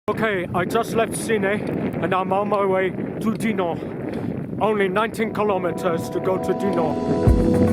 Okay, I just left Ciney and I'm on my way to Dinant. Only 19 kilometers to go to Dinant.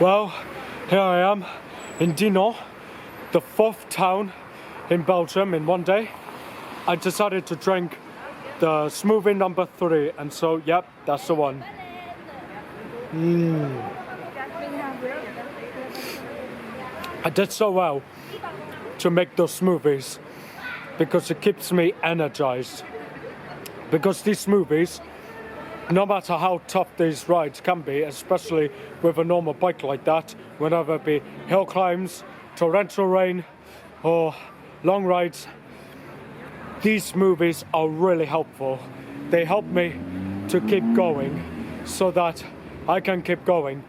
Well, here I am in Dinant, the 4th town in Belgium in one day. I decided to drink the smoothie number 3, and so, yep, that's the one. I did so well to make those smoothies because it keeps me energized. Because these smoothies, no matter how tough these rides can be, especially with a normal bike like that, whether it be hill climbs, torrential rain, or long rides, these smoothies are really helpful. They help me to keep going so that I can keep going.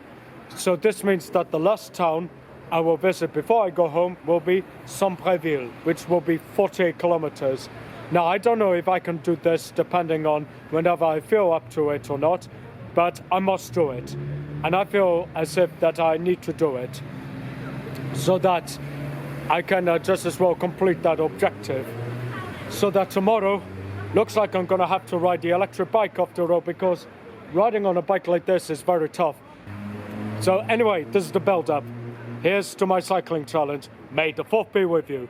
So this means that the last town I will visit before I go home will be Sambreville, which will be 48 kilometers. Now, I don't know if I can do this depending on whenever I feel up to it or not, but I must do it. And I feel as if that I need to do it so that I can just as well complete that objective. So that tomorrow, looks like I'm gonna have to ride the electric bike off the road because riding on a bike like this is very tough. So anyway, this is the build-up. Here's to my cycling challenge. May the 4th be with you.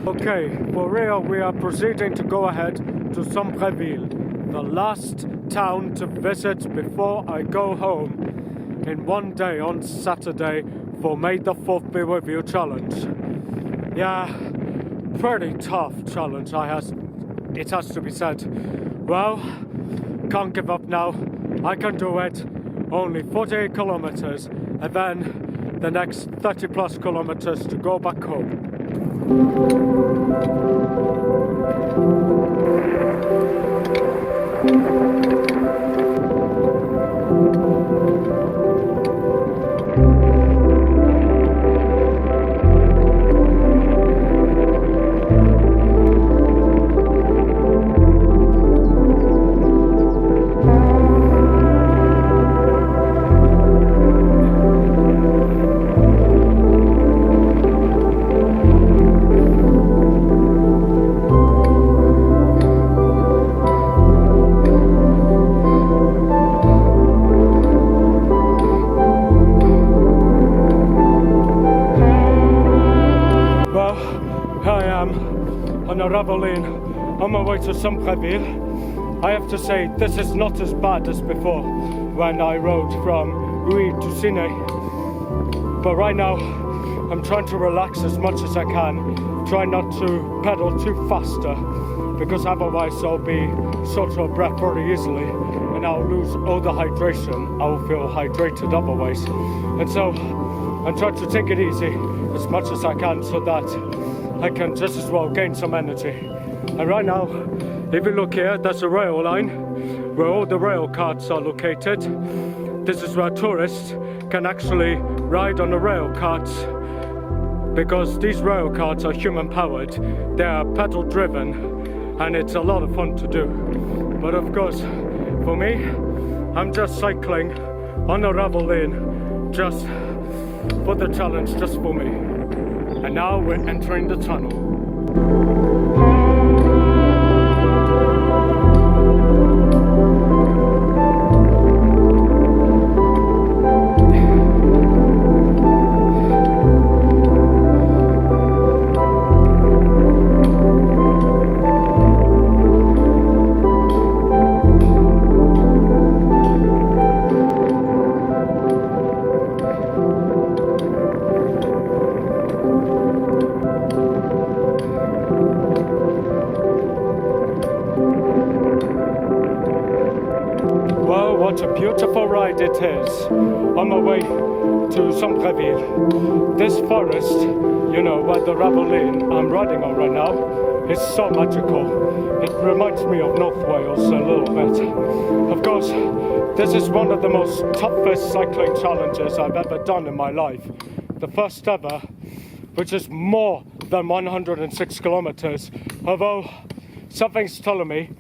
Okay, for real, we are proceeding to go ahead to Sambreville, the last town to visit before I go home in one day on Saturday for May the 4th be with you challenge. Yeah, pretty tough challenge, it has to be said. Well, can't give up now. I can do it. Only 48 kilometers and then the next 30 plus kilometers to go back home. On a ravel on my way to Sambreville. I have to say this is not as bad as before when I rode from Rouy to Ciney. But right now I'm trying to relax as much as I can, try not to pedal too faster because otherwise I'll be short of breath very easily and I'll lose all the hydration. I will feel hydrated otherwise. And so I'm trying to take it easy as much as I can so that I can just as well gain some energy. And right now, if you look here, that's a rail line where all the rail carts are located. This is where tourists can actually ride on the rail carts because these rail carts are human powered. They are pedal driven and it's a lot of fun to do. But of course, for me, I'm just cycling on a ravel lane just for the challenge, just for me. And now we're entering the tunnel. what a beautiful ride it is on my way to Sambreville. This forest, you know, where the ravel I'm riding on right now, is so magical. It reminds me of North Wales a little bit. Of course, this is one of the most toughest cycling challenges I've ever done in my life. The first ever, which is more than 106 kilometers, although something's telling me,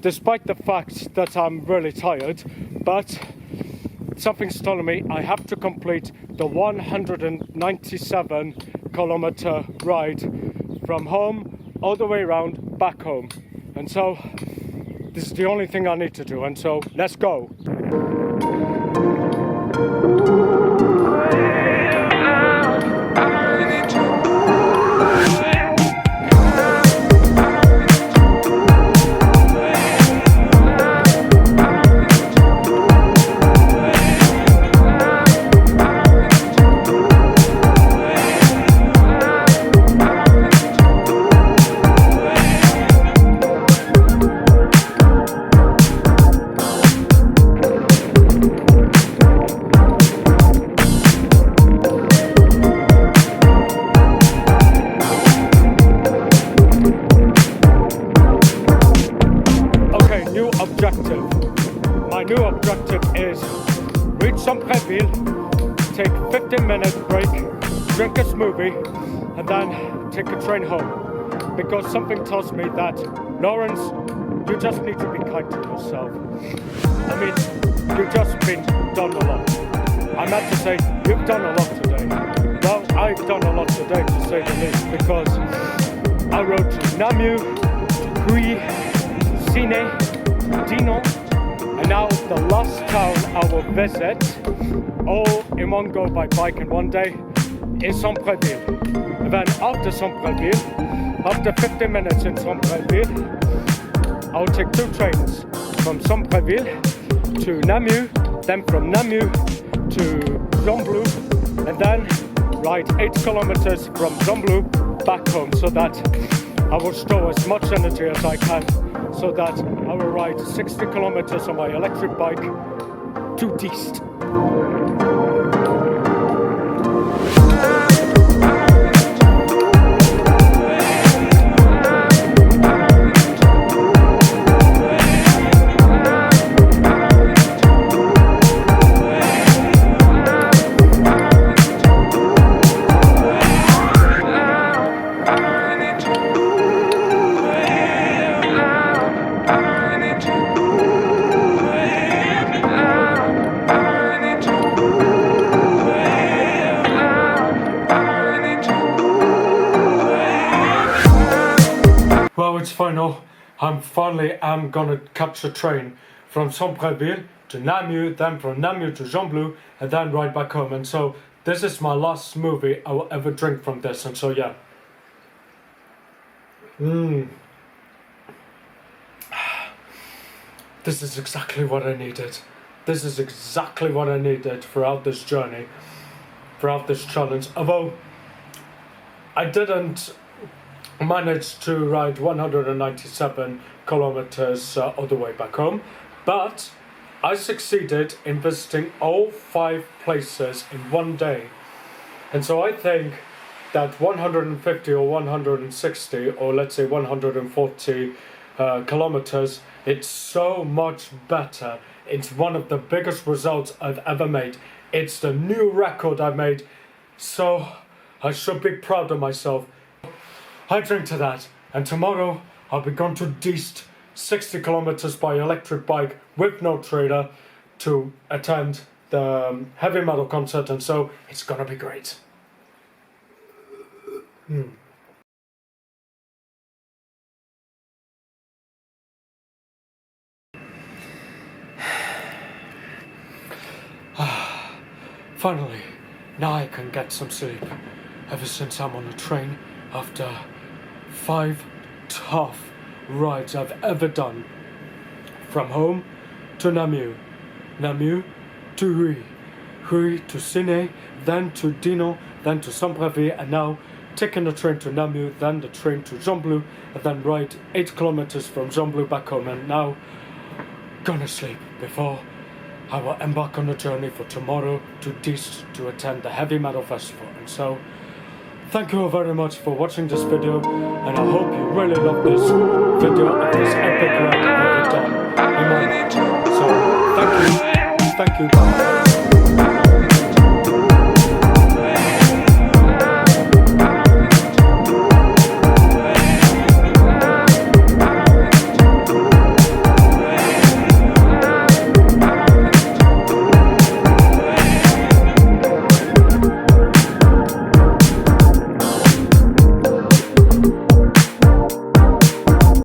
despite the fact that I'm really tired, but something's telling me I have to complete the 197 kilometer ride from home all the way around back home. And so this is the only thing I need to do, and so let's go. My new objective is reach Sambreville, take 15-minute break, drink a smoothie, and then take a train home. Because something tells me that, Lawrence, you just need to be kind to yourself. I mean, you've just been done a lot. I meant to say, you've done a lot today. Well, I've done a lot today, to say the least, because I rode to Namur, to Ciney, Dinant, and now the last town I will visit, all in one go by bike in one day, is Sambreville. And then after Sambreville, after 15 minutes in Sambreville, I will take 2 trains from Sambreville to Namur, then from Namur to Gembloux, and then ride 8 kilometers from Gembloux back home, so that I will store as much energy as I can, so that I will ride 60 kilometers on my electric bike to Dinant. Well, it's final. I'm gonna catch a train from Sambreville to Namur, then from Namur to Gembloux, and then ride back home. And so this is my last smoothie I will ever drink from this. And so yeah. This is exactly what I needed. This is exactly what I needed throughout this journey, throughout this challenge. Although I didn't manage to ride 197 kilometers all the way back home, but I succeeded in visiting all 5 places in one day. And so I think that 150 or 160 or let's say 140 kilometers, it's so much better. It's one of the biggest results I've ever made. It's the new record I made, so I should be proud of myself. I drink to that, and tomorrow I'll be going to Dinant, 60 kilometers by electric bike with no trailer, to attend the heavy metal concert, and so it's gonna be great. Finally, now I can get some sleep. Ever since I'm on a train, after 5 tough rides I've ever done, from home to Namur, Namur to Huy to Ciney, then to Dinant, then to Sambreville, and now taking the train to Namur, then the train to Gembloux, and then ride 8 kilometers from Gembloux back home, and now gonna sleep before I will embark on a journey for tomorrow to Diest to attend the heavy metal festival. And so, thank you all very much for watching this video, and I hope you really love this video of this epic ride I've ever done in my life. So, thank you, bye.